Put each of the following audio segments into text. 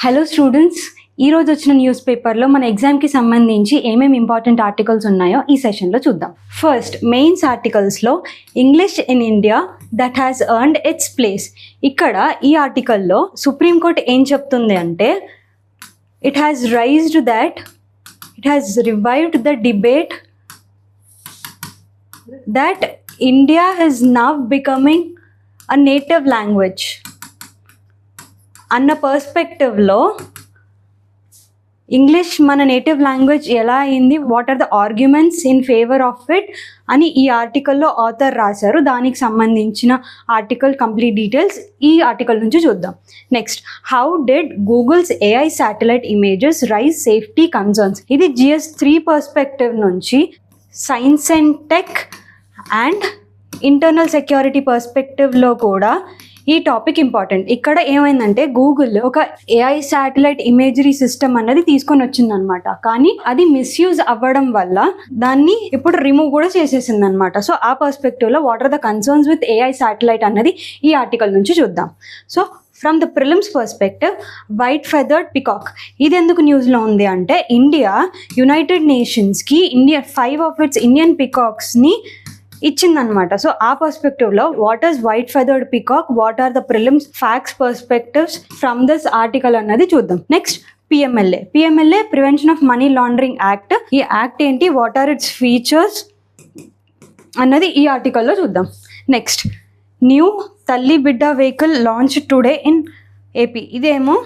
Hello students, ఈరోజు వచ్చిన news పేపర్లో మన ఎగ్జామ్కి సంబంధించి ఏమేమి ఇంపార్టెంట్ ఆర్టికల్స్ ఉన్నాయో ఈ సెషన్లో చూద్దాం. ఫస్ట్, మెయిన్స్ ఆర్టికల్స్లో English in India that has earned its place. ఇక్కడ ఈ ఆర్టికల్లో సుప్రీంకోర్టు ఏం చెప్తుంది అంటే, it has revived the debate that India is now becoming a native language అన్న పర్స్పెక్టివ్లో ఇంగ్లీష్ మన నేటివ్ లాంగ్వేజ్ ఎలా అయింది, what are the arguments in favour of it అని ఈ ఆర్టికల్లో ఆథర్ రాశారు. దానికి సంబంధించిన ఆర్టికల్ కంప్లీట్ డీటెయిల్స్ ఈ ఆర్టికల్ నుంచి చూద్దాం. Next, how did Google's AI satellite images raise safety concerns. ఇది GS3 పర్స్పెక్టివ్ నుంచి science and tech and internal security పర్స్పెక్టివ్లో కూడా ఈ టాపిక్ ఇంపార్టెంట్. ఇక్కడ ఏమైందంటే, గూగుల్ ఒక ఏఐ శాటిలైట్ ఇమేజరీ సిస్టమ్ అన్నది తీసుకొని వచ్చిందనమాట. కానీ అది మిస్యూజ్ అవ్వడం వల్ల దాన్ని ఇప్పుడు రిమూవ్ కూడా చేసేసింది అనమాట. సో ఆ పర్స్పెక్టివ్లో what are the concerns with AI satellite అన్నది ఈ ఆర్టికల్ నుంచి చూద్దాం. So from the prelims perspective, white feathered peacock ఇది ఎందుకు న్యూస్లో ఉంది అంటే, ఇండియా యునైటెడ్ నేషన్స్కి 5 ఆఫ్ ఇట్స్ ఇండియన్ పికాక్స్ని ఇచ్చిందనమాట. సో ఆ పర్స్పెక్టివ్లో what is white feathered peacock, what are the prelims facts perspectives from this article అన్నది చూద్దాం. Next, PMLA prevention of money laundering act. ఈ యాక్ట్ ఏంటి, వాట్ ఆర్ ఇట్స్ ఫీచర్స్ అన్నది ఈ ఆర్టికల్లో చూద్దాం. నెక్స్ట్, న్యూ తల్లి బిడ్డ vehicle launch today in AP. ఇదేమో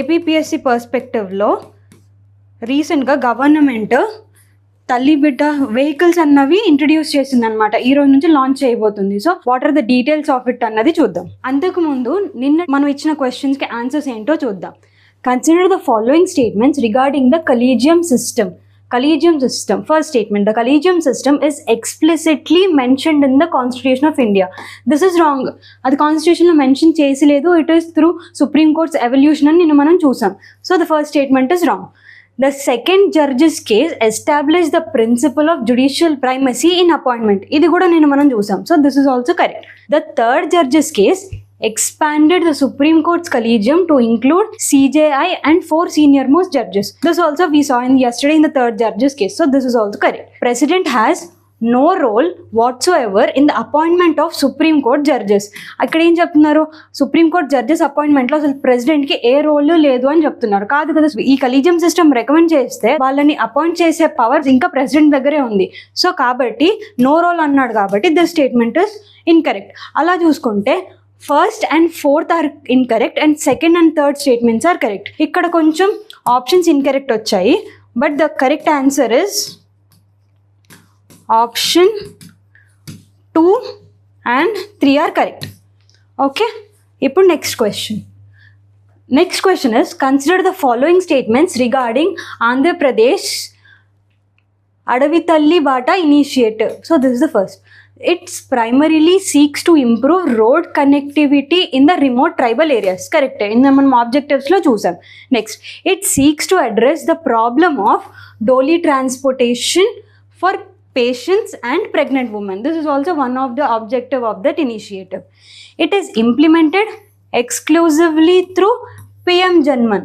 ఏపీపీఎస్సీ పర్స్పెక్టివ్లో రీసెంట్గా గవర్నమెంట్ తల్లి బిడ్డ వెహికల్స్ అన్నవి ఇంట్రడ్యూస్ చేసింది అనమాట. ఈ రోజు నుంచి లాంచ్ చేయబోతుంది. So what are the details of it అన్నది చూద్దాం. అంతకుముందు నిన్న మనం ఇచ్చిన క్వశ్చన్స్కి ఆన్సర్స్ ఏంటో చూద్దాం. Consider the following statements regarding the collegium system. First statement, the collegium system is explicitly mentioned in the Constitution of India. This is wrong. అది కాన్స్టిట్యూషన్లో మెన్షన్ చేసలేదు. It is through supreme court's evolution అని నిన్న మనం చూసాం. So the first statement is wrong. The second judge's case established the principle of judicial primacy in appointment. ఇది కూడా నేను మనం చూసాం. So this is also correct. The third judge's case expanded the Supreme Court's collegium to include CJI and 4 senior most judges. This also we saw yesterday in the third judge's case. So this is also correct. President has no role whatsoever in the appointment of Supreme Court judges. అక్కడ ఏం చెప్తున్నారు, supreme court judges అపాయింట్మెంట్లో అసలు ప్రెసిడెంట్కి ఏ role లేదు అని చెప్తున్నారు. కాదు కదా, ఈ కలీజియం సిస్టమ్ రికమెండ్ చేస్తే వాళ్ళని అపాయింట్ చేసే పవర్ ఇంకా ప్రెసిడెంట్ దగ్గరే ఉంది. సో కాబట్టి నో రోల్ అన్నాడు కాబట్టి దిస్ స్టేట్మెంట్ ఇస్ ఇన్కరెక్ట్. అలా చూసుకుంటే first and fourth are incorrect and second and third statements are correct. ఇక్కడ కొంచెం ఆప్షన్స్ ఇన్కరెక్ట్ వచ్చాయి, but the correct answer is option 2 and 3 are correct. Okay, ఇప్పుడు next question is, consider the following statements regarding Andhra Pradesh Adavitalli Bata initiative. So this is the first. It primarily seeks to improve road connectivity in the remote tribal areas. Correct. In the objectives lo chusam. Next, it seeks to address the problem of dolly transportation for patients and pregnant women. This is also one of the objective of that initiative. It is implemented exclusively through PM Janman.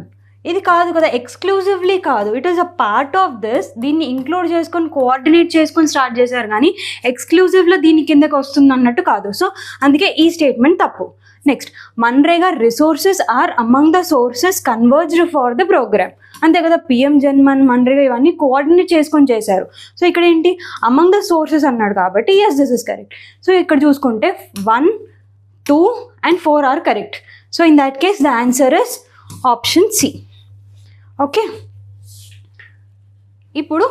ఇది కాదు కదా, exclusively కాదు, it is a part of this. దీన్ని include చేసుకొని coordinate చేసుకొని start చేశారు, కానీ ఎక్స్క్లూజివ్లో దీని కిందకి వస్తుంది అన్నట్టు కాదు. సో అందుకే ఈ స్టేట్మెంట్ తప్పు. Next, MNREGA resources are among the sources converged for the programme. అంతే కదా, పిఎం జన్మన్, మన్రేగా ఇవన్నీ కోఆర్డినేట్ చేసుకొని చేశారు. సో ఇక్కడ ఏంటి, అమంగ్ ద సోర్సెస్ అన్నాడు కాబట్టి yes, this is correct. So ఇక్కడ చూసుకుంటే 1, 2 and 4 are correct. So in that case the answer is option C. Okay, ఇప్పుడు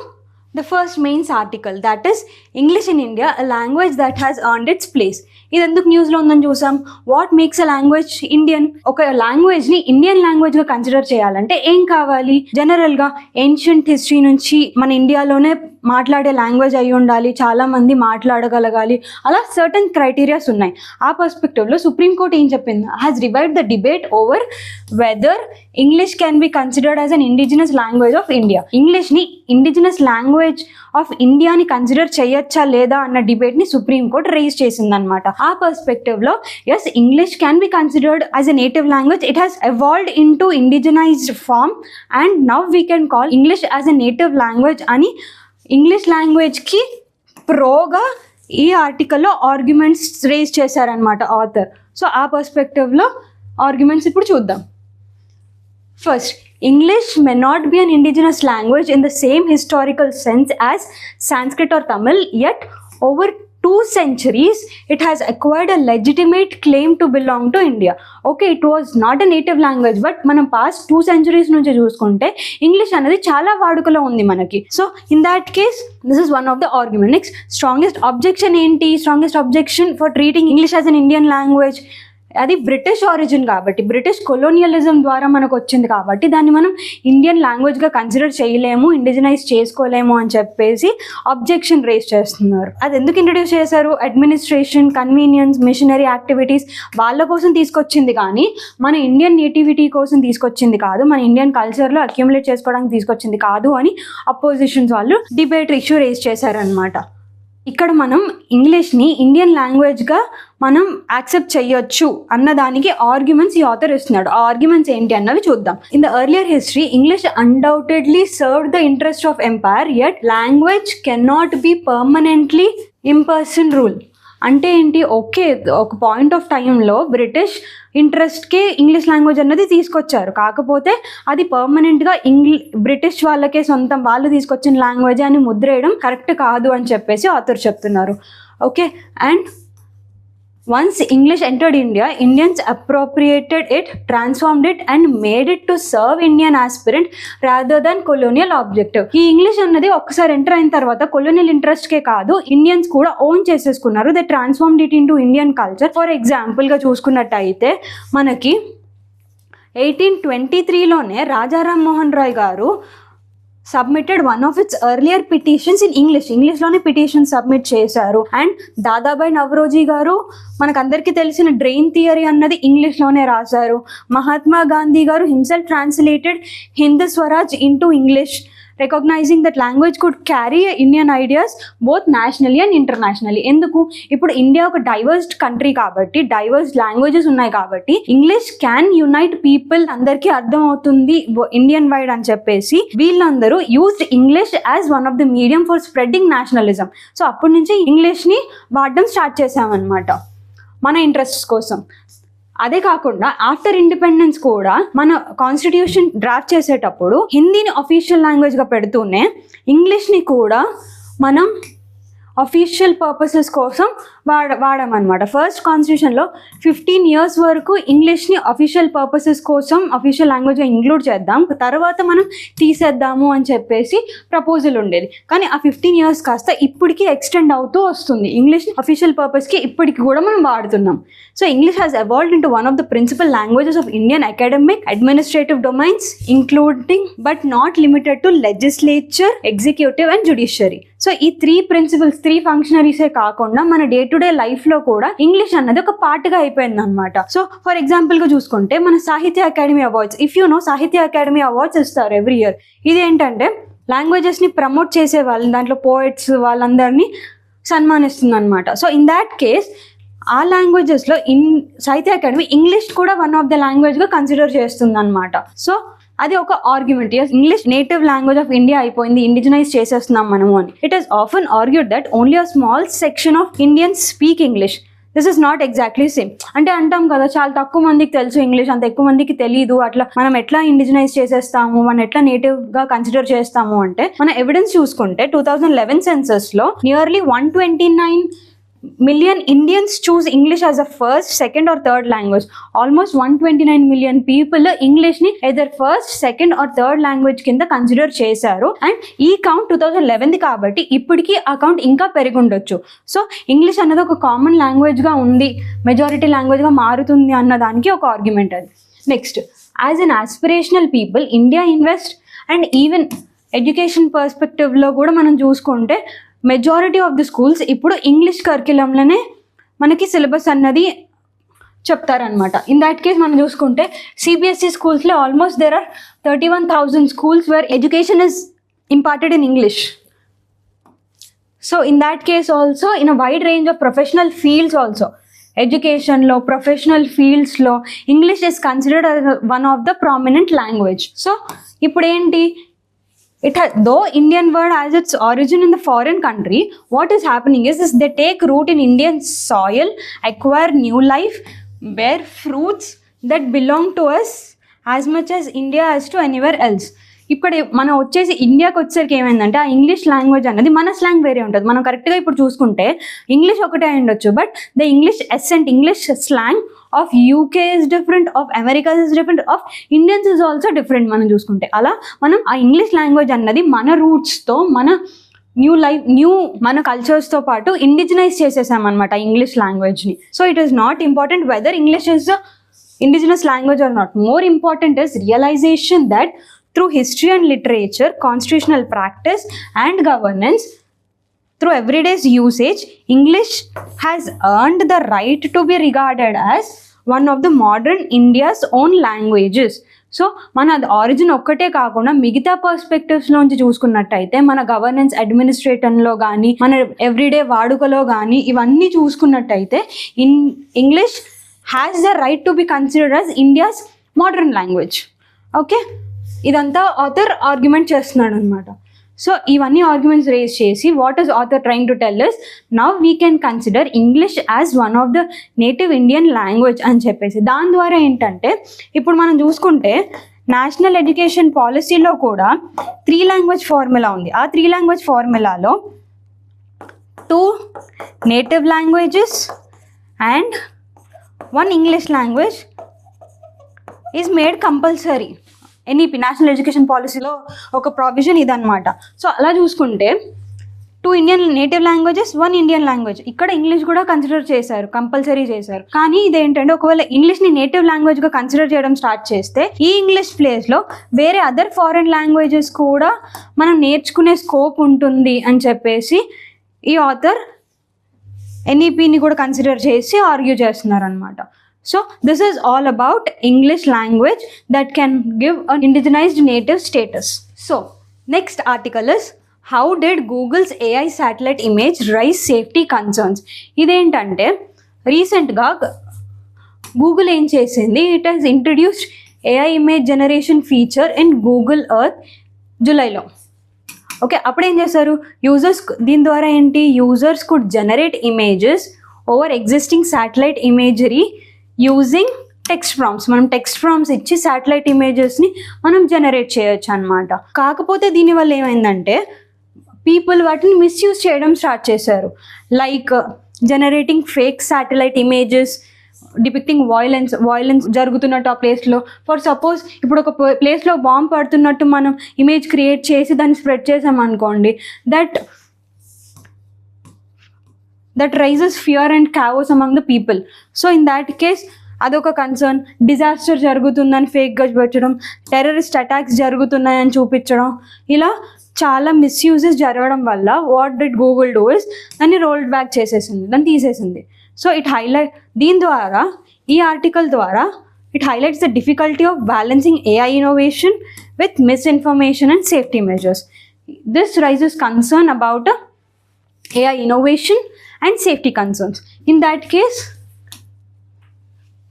the first mains article, that is English in India, a language that has earned its place. ఇది ఎందుకు న్యూస్లో ఉందని చూసాం. What makes a language Indian? ఒక లాంగ్వేజ్ని Indian లాంగ్వేజ్గా consider చేయాలంటే ఏం కావాలి? జనరల్గా ఏన్షియంట్ హిస్టరీ నుంచి మన ఇండియాలోనే మాట్లాడే లాంగ్వేజ్ అయి ఉండాలి, చాలామంది మాట్లాడగలగాలి, అలా సర్టన్ క్రైటీరియాస్ ఉన్నాయి. ఆ పర్స్పెక్టివ్లో సుప్రీంకోర్టు ఏం చెప్పింది, has revived the debate over whether English can be considered as an indigenous language of India. ఇంగ్లీష్ని ఇండిజినస్ లాంగ్వేజ్ లాంగ్వేజ్ ఆఫ్ ఇండియాని కన్సిడర్ చేయొచ్చా లేదా అన్న డిబేట్ని సుప్రీంకోర్టు రేజ్ చేసిందనమాట. ఆ పర్స్పెక్టివ్లో yes, English can be considered as a native language. It has evolved into indigenised form and now we can call English as a native language అని English లాంగ్వేజ్కి ప్రోగా ఈ ఆర్టికల్లో ఆర్గ్యుమెంట్స్ రేజ్ చేశారనమాట author. So ఆ పర్స్పెక్టివ్లో arguments ఇప్పుడు చూద్దాం. First, English may not be an indigenous language in the same historical sense as Sanskrit or Tamil, yet over 2 centuries it has acquired a legitimate claim to belong to India. Okay, it was not a native language, but మనం past 2 centuries నుంచి చూసుకుంటే English అనేది చాలా వాడుకలో ఉంది మనకి. So in that case this is one of the argument. Next, strongest objection ఏంటి? Strongest objection for treating English as an Indian language, అది బ్రిటిష్ ఆరిజిన్ కాబట్టి, బ్రిటిష్ కొలోనియలిజం ద్వారా మనకు వచ్చింది కాబట్టి దాన్ని మనం ఇండియన్ లాంగ్వేజ్గా కన్సిడర్ చేయలేము, ఇండిజినైజ్ చేసుకోలేము అని చెప్పేసి అబ్జెక్షన్ రేస్ చేస్తున్నారు. అది ఎందుకు ఇంట్రడ్యూస్ చేశారు? అడ్మినిస్ట్రేషన్, కన్వీనియన్స్, మిషనరీ యాక్టివిటీస్ వాళ్ళ కోసం తీసుకొచ్చింది కానీ మన ఇండియన్ నేటివిటీ కోసం తీసుకొచ్చింది కాదు, మన ఇండియన్ కల్చర్లో అక్యుములేట్ చేసుకోవడానికి తీసుకొచ్చింది కాదు అని అపోజిషన్స్ వాళ్ళు డిబేట్ ఇష్యూ రేస్ చేశారనమాట. ఇక్కడ మనం ఇంగ్లీష్ని ఇండియన్ లాంగ్వేజ్గా మనం యాక్సెప్ట్ చేయొచ్చు అన్నదానికి ఆర్గ్యుమెంట్స్ ఈ ఆథర్ ఇస్తున్నాడు. ఆ ఆర్గ్యుమెంట్స్ ఏంటి అన్నవి చూద్దాం. In the earlier history English undoubtedly served the interest of empire, yet language can not be permanently imprisoned rule. అంటే ఏంటి? ఓకే, ఒక పాయింట్ ఆఫ్ టైంలో బ్రిటిష్ ఇంట్రెస్ట్కే ఇంగ్లీష్ లాంగ్వేజ్ అన్నది తీసుకొచ్చారు, కాకపోతే అది పర్మనెంట్గా బ్రిటిష్ వాళ్ళకే సొంతం, వాళ్ళు తీసుకొచ్చిన లాంగ్వేజ్ అని ముద్రేయడం కరెక్ట్ కాదు అని చెప్పేసి ఆథర్ చెప్తున్నారు. Okay, and once English entered India, Indians appropriated it, transformed it and made it to serve Indian aspirant rather than colonial objective. ఈ ఇంగ్లీష్ అన్నది ఒక్కసారి ఎంటర్ అయిన తర్వాత కొలోనియల్ ఇంట్రెస్ట్కే కాదు, ఇండియన్స్ కూడా ఓన్ చేసేసుకున్నారు. They transformed it into Indian culture. For ఎగ్జాంపుల్గా చూసుకున్నట్టయితే మనకి 1823లోనే రాజా రామ్మోహన్ రాయ్ గారు submitted one of its earlier petitions in English. ఇంగ్లీష్లోనే పిటిషన్ సబ్మిట్ చేశారు. అండ్ దాదాబాయి నవరోజీ గారు మనకందరికీ తెలిసిన డ్రెయిన్ థియరీ అన్నది ఇంగ్లీష్లోనే రాశారు. మహాత్మా గాంధీ గారు himself translated Hind Swaraj into English, recognizing that language could carry Indian ideas both nationally and internationally. ఎందుకు? ఇప్పుడు ఇండియా ఒక డైవర్స్డ్ కంట్రీ కాబట్టి, డైవర్స్ లాంగ్వేజెస్ ఉన్నాయి కాబట్టి ఇంగ్లీష్ క్యాన్ యునైట్ పీపుల్, అందరికీ అర్థం అవుతుంది ఇండియన్ వైడ్ అని చెప్పేసి వీళ్ళందరూ used English as one of the medium for spreading nationalism. So అప్పటి నుంచి ఇంగ్లీష్ని వాడడం స్టార్ట్ చేసామన్నమాట మన ఇంట్రెస్ట్స్ కోసం. అదే కాకుండా ఆఫ్టర్ ఇండిపెండెన్స్ కూడా మన కాన్స్టిట్యూషన్ డ్రాఫ్ట్ చేసేటప్పుడు హిందీని అఫీషియల్ లాంగ్వేజ్గా పెడుతూనే ఇంగ్లీష్ని కూడా మనం అఫీషియల్ పర్పసెస్ కోసం వాడామన్నమాట. ఫస్ట్ కాన్స్టిట్యూషన్లో 15 years వరకు ఇంగ్లీష్ని అఫీషియల్ పర్పసెస్ కోసం అఫీషియల్ లాంగ్వేజ్గా ఇంక్లూడ్ చేద్దాం, తర్వాత మనం తీసేద్దాము అని చెప్పేసి ప్రపోజల్ ఉండేది. కానీ ఆ 15 years కాస్త ఇప్పటికీ ఎక్స్టెండ్ అవుతూ వస్తుంది. ఇంగ్లీష్ని అఫీషియల్ పర్పస్కి ఇప్పటికి కూడా మనం వాడుతున్నాం. So English has evolved into one of the principal languages of Indian academic administrative domains, including but not limited to legislature, executive and judiciary. So ఈ 3 principles, 3 functionaries కాకుండా మన డే టు డే లైఫ్లో కూడా ఇంగ్లీష్ అన్నది ఒక పార్ట్గా అయిపోయింది అనమాట. So for ఎగ్జాంపుల్గా చూసుకుంటే మన సాహిత్య academy awards, if you know, సాహిత్య అకాడమీ అవార్డ్స్ ఇస్తారు ఎవ్రీ ఇయర్. ఇది ఏంటంటే లాంగ్వేజెస్ని ప్రమోట్ చేసే వాళ్ళు, దాంట్లో పోయిట్స్ వాళ్ళందరినీ సన్మానిస్తుంది అనమాట. సో ఇన్ దాట్ కేస్ ఆ లాంగ్వేజెస్లో సాహిత్య అకాడమీ ఇంగ్లీష్ కూడా వన్ ఆఫ్ ద లాంగ్వేజ్గా కన్సిడర్ చేస్తుంది అనమాట. సో అది ఒక argument. English native language of India అయిపోయింది, ఇండిజినైజ్ చేసేస్తున్నాం మనము అని. It is often argued that only a small section of Indians speak English. This is not exactly same. అంటే అంటాం కదా, చాలా తక్కువ మందికి తెలుసు ఇంగ్లీష్, అంత ఎక్కువ మందికి తెలియదు. అట్లా మనం ఎట్లా ఇండిజినైజ్ చేసేస్తాము, మనం ఎట్లా నేటివ్గా కన్సిడర్ చేస్తాము అంటే, మన ఎవిడెన్స్ చూసుకుంటే 2011 సెన్సస్లో nearly 129 million Indians choose English as a first, second or third language. Almost 129 million people English ni either first, second or third language kinda consider చేశారు. అండ్ ఈ కౌంట్ 2011 కాబట్టి ఇప్పటికీ ఆ కౌంట్ ఇంకా పెరిగుండొచ్చు. సో ఇంగ్లీష్ అన్నది ఒక common లాంగ్వేజ్గా ఉంది, majority లాంగ్వేజ్గా మారుతుంది అన్న దానికి ఒక ఆర్గ్యుమెంట్ అది. Next, as an aspirational people India invest and even education పర్స్పెక్టివ్లో కూడా మనం చూసుకుంటే మెజారిటీ ఆఫ్ ది స్కూల్స్ ఇప్పుడు ఇంగ్లీష్ కరిక్యులంలోనే మనకి సిలబస్ అన్నది చెప్తారనమాట. ఇన్ దాట్ కేస్ మనం చూసుకుంటే సిబిఎస్ఈ స్కూల్స్లో almost there are 31,000 schools where education is imparted in English. So in that case also in a wide range of professional fields also, ఎడ్యుకేషన్లో, professional ఫీల్డ్స్లో English is considered one of the prominent language. So ఇప్పుడు ఏంటి, though Indian word has its origin in the foreign country, what is happening is they take root in Indian soil, acquire new life, bear fruits that belong to us as much as India has to anywhere else. ఇప్పుడు మనం వచ్చేసి ఇండియాకి వచ్చేసరికి ఏమైందంటే ఆ English language అనేది మన slang వేరే ఉంటుంది. మనం కరెక్ట్గా ఇప్పుడు చూసుకుంటే ఇంగ్లీష్ ఒకటే ఉండొచ్చు, but the English Accent, English slang of UK is different, of America is different, of Indians is also different. మనం చూసుకుంటే అలా మనం ఆ ఇంగ్లీష్ లాంగ్వేజ్ అన్నది మన రూట్స్తో, మన మన కల్చర్స్తో పాటు ఇండిజినైజ్ చేసేసామన్నమాట ఇంగ్లీష్ లాంగ్వేజ్ని. So it is not important whether English is indigenous language or not. More important is realization that through history and literature, constitutional practice and governance, through everyday's usage, English has earned the right to be regarded as one of the modern India's own languages. So మన origin ఒక్కటే కాకుండా మిగతా పర్స్పెక్టివ్స్లోంచి చూసుకున్నట్టయితే మన governance, అడ్మినిస్ట్రేషన్లో కానీ, మన everyday వాడుకలో కానీ ఇవన్నీ చూసుకున్నట్టయితే English has the right to be considered as India's modern language. Okay, ఇదంతా ఆథర్ ఆర్గ్యుమెంట్ చేస్తున్నాడు అనమాట. సో ఇవన్నీ ఆర్గ్యుమెంట్స్ రేజ్ చేసి what is author trying to tell us, now we can consider English as one of the native Indian language అని చెప్పేసి. దాని ద్వారా ఏంటంటే ఇప్పుడు మనం చూసుకుంటే నేషనల్ ఎడ్యుకేషన్ పాలసీలో కూడా 3 లాంగ్వేజ్ ఫార్ములా ఉంది. ఆ 3 లాంగ్వేజ్ ఫార్ములాలో 2 native languages and 1 English language is made compulsory. NEP, national education పాలసీలో ఒక ప్రావిజన్ ఇదన్నమాట. సో అలా చూసుకుంటే 2 Indian native languages, 1 Indian language. ఇక్కడ ఇంగ్లీష్ కూడా కన్సిడర్ చేశారు, కంపల్సరీ చేశారు. కానీ ఇదేంటంటే ఒకవేళ ఇంగ్లీష్ని నేటివ్ లాంగ్వేజ్గా కన్సిడర్ చేయడం స్టార్ట్ చేస్తే ఈ ఇంగ్లీష్ ప్లేస్లో వేరే అదర్ ఫారెన్ లాంగ్వేజెస్ కూడా మనం నేర్చుకునే స్కోప్ ఉంటుంది అని చెప్పేసి ఈ ఆథర్ ఎన్ఈపిని కూడా కన్సిడర్ చేసి ఆర్గ్యూ చేస్తున్నారు అనమాట. So this is all about English language that can give an indigenized native status. So next article is how did Google's AI satellite image raise safety concerns? ఇదేంటంటే రీసెంట్గా గూగుల్ ఏం చేసింది, it has introduced AI image generation feature in Google earth జూలైలో. Okay, అప్పుడు ఏం చేశారు users, దీని ద్వారా ఏంటి, users could generate images over existing satellite imagery using text prompts. మనం టెక్స్ట్ ప్రాంప్ట్స్ ఇచ్చి శాటిలైట్ ఇమేజెస్ని మనం జనరేట్ చేయొచ్చు అనమాట. కాకపోతే దీనివల్ల ఏమైందంటే పీపుల్ వాటిని మిస్యూజ్ చేయడం స్టార్ట్ చేశారు. Like generating fake satellite images depicting violence జరుగుతున్నట్టు ఆ ప్లేస్లో. ఫర్ సపోజ్ ఇప్పుడు ఒక ప్లేస్లో బాంబ్ పడుతున్నట్టు మనం ఇమేజ్ క్రియేట్ చేసి దాన్ని స్ప్రెడ్ చేసామనుకోండి, that raises fear and chaos among the people. So in that case అదొక కన్సర్న్. డిజాస్టర్ జరుగుతుందని ఫేక్గా పెట్టడం, టెర్రరిస్ట్ అటాక్స్ జరుగుతున్నాయని చూపించడం, ఇలా చాలా మిస్యూజెస్ జరగడం వల్ల what did Google do is దాన్ని రోల్డ్ బ్యాక్ చేసేసింది, దాన్ని తీసేసింది. సో దీని ద్వారా, ఈ ఆర్టికల్ ద్వారా it highlights the difficulty of balancing AI innovation with misinformation and safety measures. This raises concern about AI innovation and safety concerns. In that case,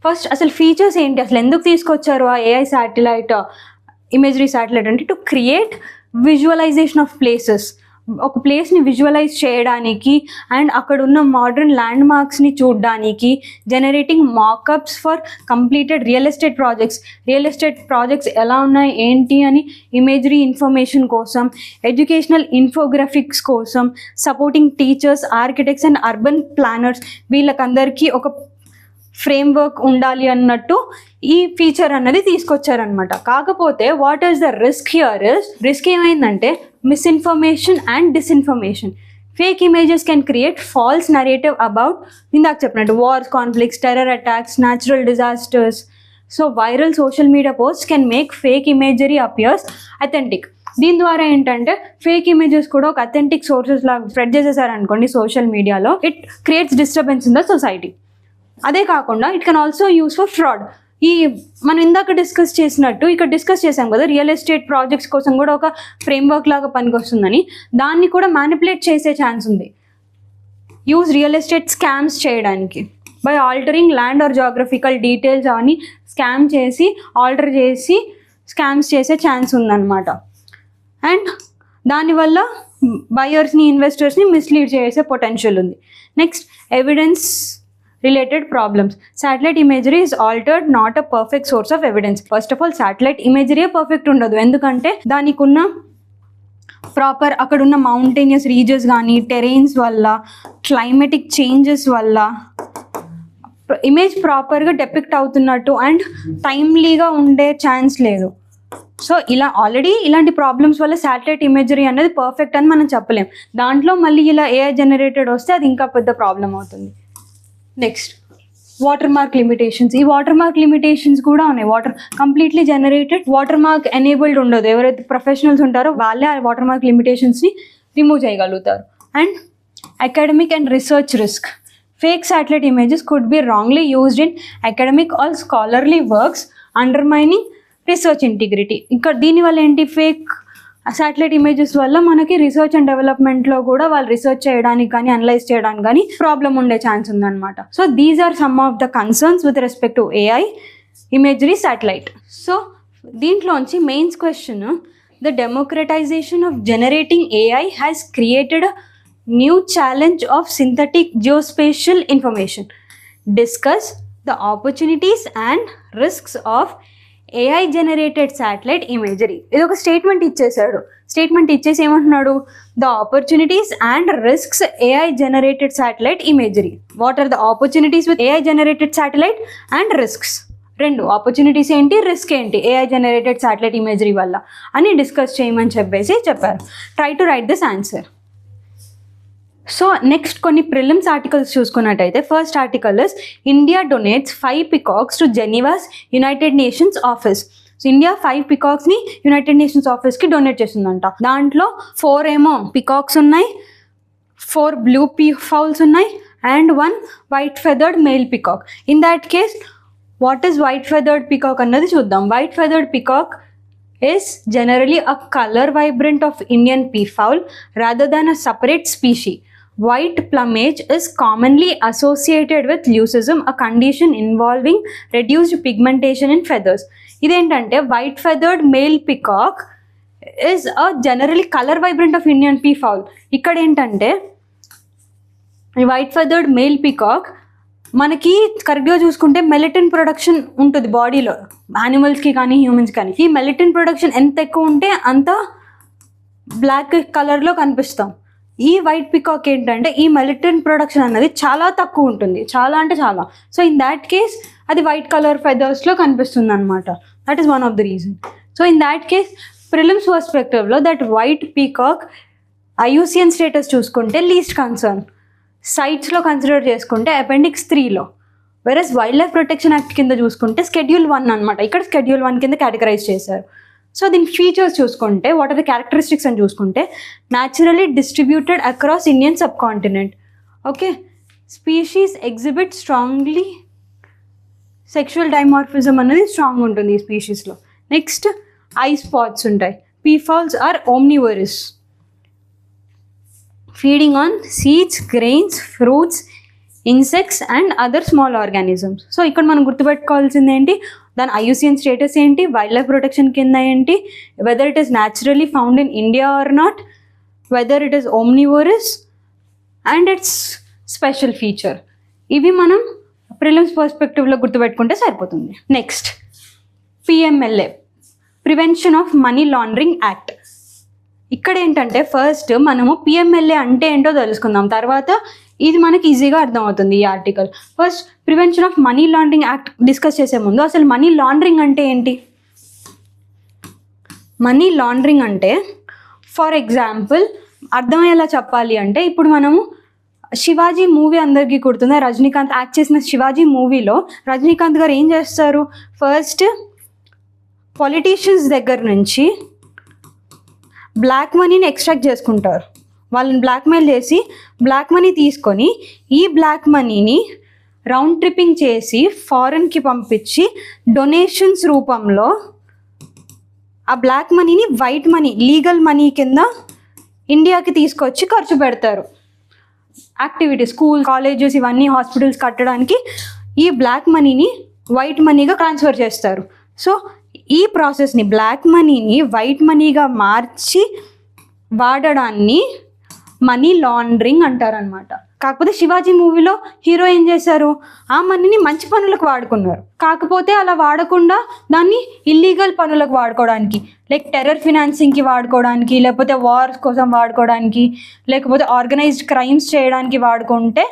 first అసలు features ఏంటి, అసలు ఎందుకు తీసుకొచ్చారు ఆ AI శాటిలైట్ ఇమేజరీ శాటిలైట్ అంటే to create visualisation of places. ఒక ప్లేస్ని visualise చేయడానికి అండ్ అక్కడ ఉన్న మోడర్న్ ల్యాండ్ మార్క్స్ని చూడడానికి, generating mockups for completed real estate projects ఎలా ఉన్నాయి ఏంటి అని ఇమేజరీ ఇన్ఫర్మేషన్ కోసం, ఎడ్యుకేషనల్ ఇన్ఫోగ్రాఫిక్స్ కోసం, supporting teachers, architects and urban planners, వీళ్ళకందరికీ ఒక ఫ్రేమ్వర్క్ ఉండాలి అన్నట్టు ఈ ఫీచర్ అన్నది తీసుకొచ్చారనమాట. కాకపోతే what is the risk here is, risk ఏమైందంటే misinformation and disinformation. Fake images can create false narrative about, ఇందాక చెప్పినట్టు wars, conflicts, terror attacks, natural disasters. So viral social media post can make fake imagery appears authentic. దీని ద్వారా ఏంటంటే fake images కూడా ఒక authentic sources లాగా spread చేసేసారనుకోండి social మీడియాలో, it creates disturbance in the society. అదే కాకుండా it can also use for fraud. ఈ మనం ఇందాక డిస్కస్ చేసినట్టు ఇక్కడ డిస్కస్ చేసాం కదా, రియల్ ఎస్టేట్ ప్రాజెక్ట్స్ కోసం కూడా ఒక ఫ్రేమ్వర్క్ లాగా పనికొస్తుందని, దాన్ని కూడా మ్యానిపులేట్ చేసే ఛాన్స్ ఉంది. యూజ్ రియల్ ఎస్టేట్ స్కామ్స్ చేయడానికి by altering land or geographical details అవన్నీ స్కామ్ చేసి ఆల్టర్ చేసి స్కామ్స్ చేసే ఛాన్స్ ఉందన్నమాట. అండ్ దానివల్ల బయర్స్ని ఇన్వెస్టర్స్ని మిస్లీడ్ చేసే పొటెన్షియల్ ఉంది. Next, evidence related problems. Satellite imagery is altered, not a perfect source of evidence. First of all, satellite imagery perfect ఉండదు, ఎందుకంటే దానికి ఉన్న ప్రాపర్ అక్కడ ఉన్న మౌంటైనియస్ రీజన్స్ కానీ టెరెయిన్స్ వల్ల క్లైమేటిక్ చేంజెస్ వల్ల ఇమేజ్ ప్రాపర్గా డెపిక్ట్ అవుతున్నట్టు అండ్ టైమ్లీగా ఉండే ఛాన్స్ లేదు. సో ఇలా ఆల్రెడీ ఇలాంటి ప్రాబ్లమ్స్ వల్ల శాటిలైట్ ఇమేజరీ అనేది పర్ఫెక్ట్ అని మనం చెప్పలేం. దాంట్లో మళ్ళీ ఇలా ఏఐ జనరేటెడ్ వస్తే అది ఇంకా పెద్ద ప్రాబ్లం అవుతుంది. Next, watermark limitations. ఈ వాటర్ మార్క్ లిమిటేషన్స్ కూడా ఉన్నాయి. Completely generated watermark enabled ఉండదు. ఎవరైతే ప్రొఫెషనల్స్ ఉంటారో వాళ్ళే ఆ వాటర్ మార్క్ లిమిటేషన్స్ని రిమూవ్ చేయగలుగుతారు. And academic and research risk. Fake satellite images could be wrongly used in academic or scholarly works undermining research integrity. ఇక్కడ దీనివల్ల ఏంటి, ఫేక్ శాటిలైట్ ఇమేజెస్ వల్ల మనకి రీసెర్చ్ అండ్ డెవలప్మెంట్లో కూడా వాళ్ళు రీసెర్చ్ చేయడానికి కానీ అనలైజ్ చేయడానికి కానీ ప్రాబ్లం ఉండే ఛాన్స్ ఉందన్నమాట. So these are some of the concerns with respect to AI imagery satellite. So దీంట్లోంచి mains question, the democratisation of generating AI has created new challenge of synthetic geospatial information. Discuss the opportunities and risks of AI generated satellite imagery. ఇది ఒక statement ఇచ్చేసాడు. Statement ఇచ్చేసి ఏమంటున్నాడు, the opportunities and risks AI generated satellite imagery. What are the opportunities with AI generated satellite and risks. రెండు, opportunities ఏంటి, risk ఏంటి AI generated satellite imagery వల్ల అని డిస్కస్ చేయమని చెప్పారు. Try to write this answer. So next కొన్ని prelims articles చూసుకున్నట్టయితే, first article is India donates 5 peacocks to Geneva's United Nations office. So India 5 పికాక్స్ని యునైటెడ్ నేషన్స్ ఆఫీస్కి డొనేట్ చేస్తుందంట. దాంట్లో 4 ఏమో పికాక్స్ ఉన్నాయి, 4 బ్లూ ఫౌల్స్ ఉన్నాయి and 1 white feathered male peacock. In that case what is white feathered peacock అన్నది చూద్దాం. White feathered peacock is generally a color vibrant of Indian peafowl rather than a separate species. White plumage is commonly associated with leucism, a condition involving reduced pigmentation in feathers. ఇదేంటంటే white feathered male peacock is a generally color vibrant of Indian peafowl. ఇక్కడ ఏంటంటే white feathered male peacock మనకి కరెక్ట్గా చూసుకుంటే మెలటిన్ production ఉంటుంది బాడీలో, యానిమల్స్కి కానీ humans కానీ. ఈ మెలటిన్ ప్రొడక్షన్ ఎంత ఎక్కువ ఉంటే అంత బ్లాక్ కలర్లో కనిపిస్తాం. ఈ వైట్ పికాక్ ఏంటంటే ఈ మెలటిన్ ప్రొడక్షన్ అన్నది చాలా తక్కువ ఉంటుంది, చాలా అంటే చాలా. సో ఇన్ దాట్ కేస్ అది వైట్ కలర్ ఫెదర్స్లో కనిపిస్తుంది అనమాట. That is one of the reason. So in that case prelims పర్స్పెక్టివ్లో that white peacock IUCN status చూసుకుంటే లీస్ట్ కన్సర్న్, సైట్స్లో కన్సిడర్ చేసుకుంటే అపెండిక్స్ 3లో, versus wildlife protection act కింద చూసుకుంటే Schedule 1 అనమాట. ఇక్కడ Schedule 1 కింద కేటగరైజ్ చేశారు. సో దీని ఫీచర్స్ చూసుకుంటే వాట్ ఆర్ ద క్యారెక్టరిస్టిక్స్ అని చూసుకుంటే naturally distributed across Indian sub continent. Okay, species exhibit strongly sexual dimorphism అనేది స్ట్రాంగ్ ఉంటుంది ఈ స్పీషీస్లో. నెక్స్ట్, ఐ స్పాట్స్ ఉంటాయి. పీఫాల్స్ are ఓమ్నివరస్, feeding on seeds, grains, fruits, insects and other small organisms. So ఇక్కడ మనం గుర్తుపెట్టుకోవాల్సింది ఏంటి, దాని ఐయుసిఎన్ స్టేటస్ ఏంటి, వైల్డ్ లైఫ్ ప్రొటెక్షన్ కింద ఏంటి, whether it is naturally found in India or not, whether it is omnivorous and its special feature. ఇవి మనం ప్రిలిమ్స్ పర్స్పెక్టివ్లో గుర్తుపెట్టుకుంటే సరిపోతుంది. Next, PMLA, prevention of money laundering act. ఇక్కడ ఏంటంటే ఫస్ట్ మనము పిఎంఎల్ఏ అంటే ఏంటో తెలుసుకుందాం, తర్వాత ఇది మనకి ఈజీగా అర్థమవుతుంది ఈ article. First prevention of money laundering act discuss చేసే ముందు అసలు మనీ లాండరింగ్ అంటే ఏంటి? మనీ లాండరింగ్ అంటే ఫర్ ఎగ్జాంపుల్ అర్థమయ్యేలా చెప్పాలి అంటే, ఇప్పుడు మనము శివాజీ మూవీ అందరికీ గుర్తుందా, రజనీకాంత్ యాక్ట్ చేసిన శివాజీ మూవీలో రజనీకాంత్ గారు ఏం చేస్తారు, ఫస్ట్ పొలిటీషియన్స్ దగ్గర నుంచి బ్లాక్ మనీని ఎక్స్ట్రాక్ట్ చేసుకుంటారు. వాళ్ళని బ్లాక్మెయిల్ చేసి బ్లాక్ మనీ తీసుకొని ఈ బ్లాక్ మనీని రౌండ్ ట్రిప్పింగ్ చేసి ఫారెన్కి పంపించి డొనేషన్స్ రూపంలో ఆ బ్లాక్ మనీని వైట్ మనీ, లీగల్ మనీ కింద ఇండియాకి తీసుకొచ్చి ఖర్చు పెడతారు. యాక్టివిటీస్, స్కూల్, కాలేజెస్, ఇవన్నీ హాస్పిటల్స్ కట్టడానికి ఈ బ్లాక్ మనీని వైట్ మనీగా ట్రాన్స్ఫర్ చేస్తారు. సో ఈ ప్రాసెస్ని, బ్లాక్ మనీని వైట్ మనీగా మార్చి వాడడాన్ని మనీ లాండరింగ్ అంటారనమాట. కాకపోతే శివాజీ మూవీలో హీరో ఏం చేశారు, ఆ మనీని మంచి పనులకు వాడుకున్నారు. కాకపోతే అలా వాడకుండా దాన్ని ఇల్లీగల్ పనులకు వాడుకోవడానికి, లైక్ టెర్రర్ ఫినాన్సింగ్కి వాడుకోవడానికి, లేకపోతే వార్స్ కోసం వాడుకోవడానికి, లేకపోతే ఆర్గనైజ్డ్ క్రైమ్స్ చేయడానికి వాడుకుంటే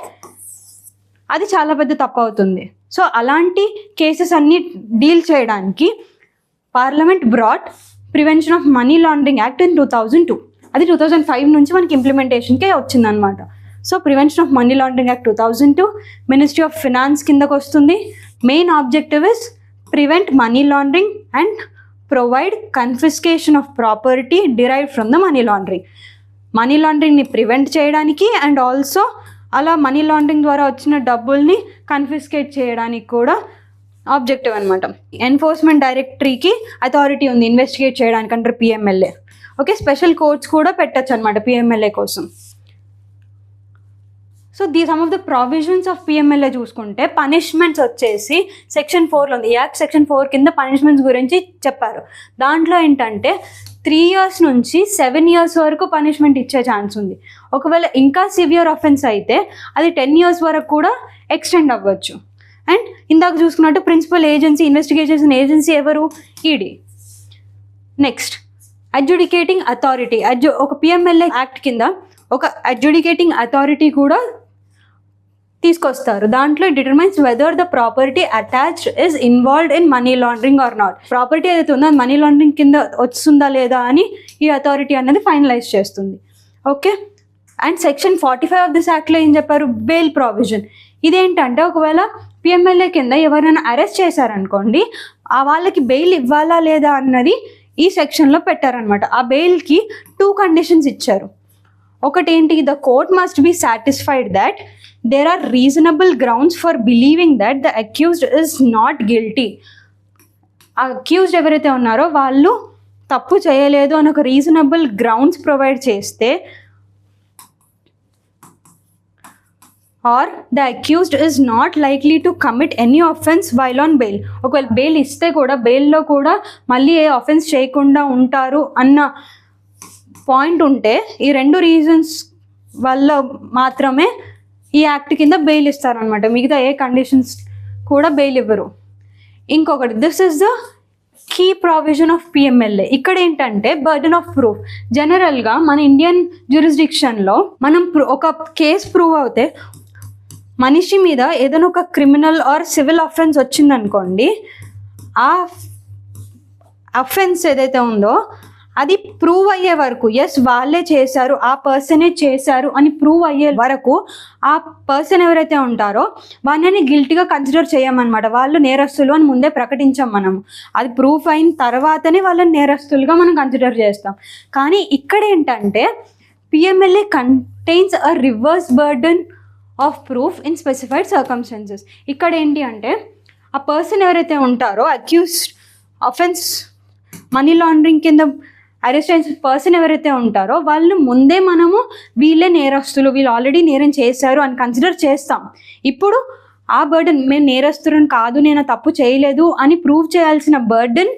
అది చాలా పెద్ద తప్పు అవుతుంది. సో అలాంటి కేసెస్ అన్నీ డీల్ చేయడానికి parliament brought prevention of money laundering act in 2002. అది 2005 నుంచి మనకి ఇంప్లిమెంటేషన్కే వచ్చిందనమాట. So prevention of money laundering act 2002 ministry of finance కిందకు వస్తుంది. Main objective is prevent money laundering and provide confiscation of property derived from the money laundering. Money లాండరింగ్ని prevent చేయడానికి and also అలా మనీ లాండరింగ్ ద్వారా వచ్చిన డబ్బుల్ని confiscate చేయడానికి కూడా ఆబ్జెక్టివ్ అనమాట. ఎన్ఫోర్స్మెంట్ డైరెక్టరీకి అథారిటీ ఉంది ఇన్వెస్టిగేట్ చేయడానికి అంటారు పిఎంఎల్ఏ. ఓకే, స్పెషల్ కోర్ట్స్ కూడా పెట్టచ్చు అనమాట పిఎంఎల్ఏ కోసం. So some of the provisions of PMLA చూసుకుంటే పనిష్మెంట్స్ వచ్చేసి సెక్షన్ 4లో ఉంది. యాక్ట్ సెక్షన్ 4 కింద పనిష్మెంట్స్ గురించి చెప్పారు. దాంట్లో ఏంటంటే 3 years నుంచి 7 years వరకు పనిష్మెంట్ ఇచ్చే ఛాన్స్ ఉంది. ఒకవేళ ఇంకా సివియర్ అఫెన్స్ అయితే అది 10 years వరకు కూడా ఎక్స్టెండ్ అవ్వచ్చు. అండ్ ఇందాక చూసుకున్నట్టు ప్రిన్సిపల్ ఏజెన్సీ, ఇన్వెస్టిగేషన్ ఏజెన్సీ ఎవరు, ఈడీ. Next adjudicating authority. ఒక పిఎంఎల్ఏ యాక్ట్ కింద ఒక అడ్జుడికేటింగ్ అథారిటీ కూడా తీసుకొస్తారు. దాంట్లో determines whether the property attached is involved in money laundering or not. Property ఏదైతే ఉందో అది మనీ లాండరింగ్ కింద వస్తుందా లేదా అని ఈ అథారిటీ అనేది ఫైనలైజ్ చేస్తుంది. Okay, and section 45 of this యాక్ట్లో ఏం చెప్పారు, బెయిల్ ప్రావిజన్. ఇదేంటంటే ఒకవేళ పిఎంఎల్ఏ కింద ఎవరైనా అరెస్ట్ చేశారనుకోండి, ఆ వాళ్ళకి బెయిల్ ఇవ్వాలా లేదా అన్నది ఈ సెక్షన్లో పెట్టారనమాట. ఆ బెయిల్కి 2 conditions ఇచ్చారు. ఒకటేంటి, the court must be satisfied that there are reasonable grounds for believing that the accused is not guilty. Accused ఎవరైతే ఉన్నారో వాళ్ళు తప్పు చేయలేదు అని ఒక రీజనబుల్ గ్రౌండ్స్ ప్రొవైడ్ చేస్తే, or the accused is not likely to commit any offence while on bail. ఒకవేళ bail ఇస్తే కూడా బెయిల్లో కూడా మళ్ళీ ఏ ఆఫెన్స్ చేయకుండా ఉంటారు అన్న పాయింట్ ఉంటే, ఈ 2 reasons వల్ల మాత్రమే ఈ యాక్ట్ కింద బెయిల్ ఇస్తారనమాట. మిగతా ఏ కండిషన్స్ కూడా బెయిల్ ఇవ్వరు. ఇంకొకటి, this is the key provision of PMLA. ఇక్కడ ఏంటంటే బర్డెన్ ఆఫ్ ప్రూఫ్. జనరల్గా మన ఇండియన్ జ్యూరిస్డిక్షన్లో మనం ఒక కేసు ప్రూవ్ అవుతే, మనిషి మీద ఏదైనా ఒక క్రిమినల్ ఆర్ సివిల్ అఫెన్స్ వచ్చిందనుకోండి, ఆ అఫెన్స్ ఏదైతే ఉందో అది ప్రూవ్ అయ్యే వరకు, ఎస్ వాళ్ళే చేశారు, ఆ పర్సనే చేశారు అని ప్రూవ్ అయ్యే వరకు ఆ పర్సన్ ఎవరైతే ఉంటారో వాళ్ళని గిల్టీగా కన్సిడర్ చేయమన్నమాట. వాళ్ళు నేరస్తులు అని ముందే ప్రకటించాం మనము. అది ప్రూఫ్ అయిన తర్వాతనే వాళ్ళని నేరస్తులుగా మనం కన్సిడర్ చేస్తాం. కానీ ఇక్కడ ఏంటంటే PMLA contains a reverse burden of proof in specified circumstances. ఇక్కడ ఏంటి అంటే ఆ పర్సన్ ఎవరైతే ఉంటారో, అక్యూస్డ్ అఫెన్స్ మనీ లాండరింగ్ కింద అరెస్ట్ అయిన పర్సన్ ఎవరైతే ఉంటారో వాళ్ళు ముందే మనము వీళ్ళే నేరస్తులు, వీళ్ళు ఆల్రెడీ నేరం చేశారు అని కన్సిడర్ చేస్తాం. ఇప్పుడు ఆ బర్డన్, మేము నేరస్తులను కాదు, నేను తప్పు చేయలేదు అని ప్రూవ్ చేయాల్సిన బర్డన్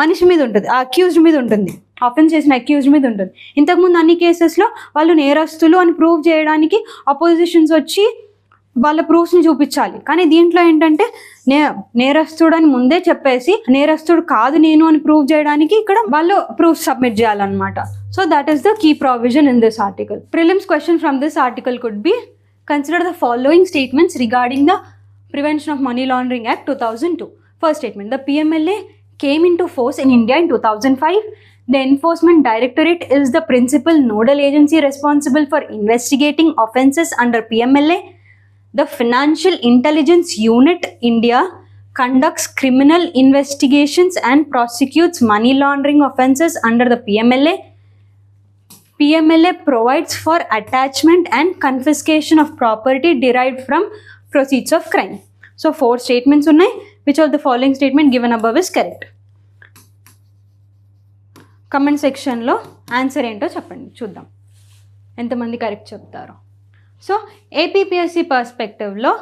మనిషి మీద ఉంటుంది, ఆ అక్యూజ్డ్ మీద ఉంటుంది, అఫెన్స్ చేసిన అక్యూజ్డ్ మీద ఉంటుంది. ఇంతకుముందు అన్ని కేసెస్లో వాళ్ళు నేరస్తులు అని ప్రూవ్ చేయడానికి అపోజిషన్స్ వచ్చి వాళ్ళ ప్రూఫ్స్ని చూపించాలి. కానీ దీంట్లో ఏంటంటే నేరస్తుడు అని ముందే చెప్పేసి నేరస్తుడు కాదు నేను అని ప్రూవ్ చేయడానికి ఇక్కడ వాళ్ళు ప్రూఫ్ సబ్మిట్ చేయాలన్నమాట. So that is the key provision in this article. Prelims question from this article could be, consider the following statements regarding the prevention of money laundering act 2002. First statement, the PMLA came into force in India in 2005. The Enforcement Directorate is the principal nodal agency responsible for investigating offences under PMLA. The Financial Intelligence Unit India conducts criminal investigations and prosecutes money laundering offences under the PMLA. PMLA provides for attachment and confiscation of property derived from proceeds of crime. So 4 statements ఉన్నాయి. Which of the following statement given above is correct? Comment సెక్షన్లో answer ఏంటో చెప్పండి, చూద్దాం ఎంతమంది correct చెప్తారో. So APPSC పర్స్పెక్టివ్లో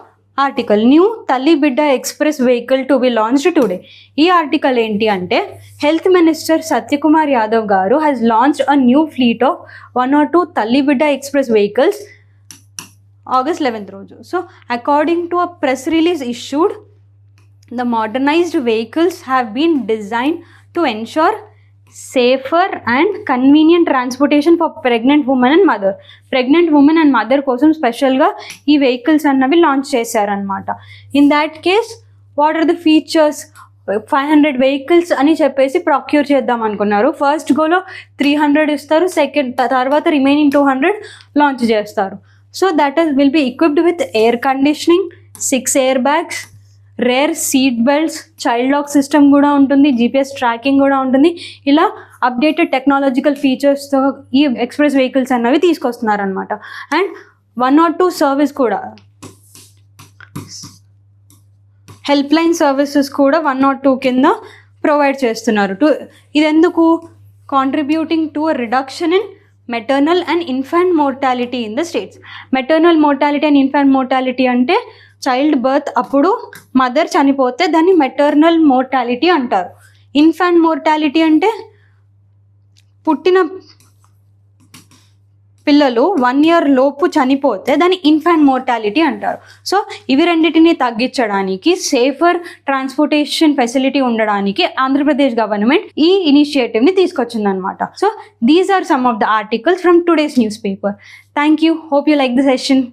article new తల్లి బిడ్డ express vehicle to be launched today. ఈ ఆర్టికల్ ఏంటి అంటే హెల్త్ మినిస్టర్ సత్యకుమార్ యాదవ్ గారు has launched a new fleet of 1 or 2 తల్లి బిడ్డ ఎక్స్ప్రెస్ వెహికల్స్ August 11th రోజు. So according to a press release issued, the modernised vehicles have been designed to ensure safer and convenient transportation for pregnant women and mother. Pregnant women and mother కోసం స్పెషల్గా ఈ vehicles అన్నవి launch చేశారనమాట. In that case what are the features? 500 vehicles అని చెప్పేసి procure చేద్దాం అనుకున్నారు. First గోలో 300 ఇస్తారు, సెకండ్ తర్వాత రిమైనింగ్ 200 లాంచ్ చేస్తారు. So that will be equipped with air conditioning, 6 airbags, rear seat belts, child lock system కూడా ఉంటుంది, GPS ట్రాకింగ్ కూడా ఉంటుంది. ఇలా అప్డేటెడ్ టెక్నాలజికల్ ఫీచర్స్తో ఈ ఎక్స్ప్రెస్ వెహికల్స్ అన్నవి తీసుకొస్తున్నారనమాట. అండ్ 1 or 2 సర్వీస్ కూడా, హెల్ప్ లైన్ సర్వీసెస్ కూడా 1 or 2 కింద ప్రొవైడ్ చేస్తున్నారు. ఇదెందుకు? Contributing to a reduction in maternal and infant mortality in the states. Maternal mortality and infant mortality అంటే చైల్డ్ బర్త్ అప్పుడు mother చనిపోతే దాన్ని మెటర్నల్ మోర్టాలిటీ అంటారు. ఇన్ఫాంట్ మోర్టాలిటీ అంటే పుట్టిన పిల్లలు 1 year లోపు చనిపోతే దాన్ని ఇన్ఫాంట్ మోర్టాలిటీ అంటారు. సో ఇవి రెండింటిని తగ్గించడానికి, సేఫర్ ట్రాన్స్పోర్టేషన్ ఫెసిలిటీ ఉండడానికి ఆంధ్రప్రదేశ్ గవర్నమెంట్ ఈ ఇనిషియేటివ్ని తీసుకొచ్చిందనమాట. So these are some of the articles from today's newspaper. Thank you. Hope you like the session.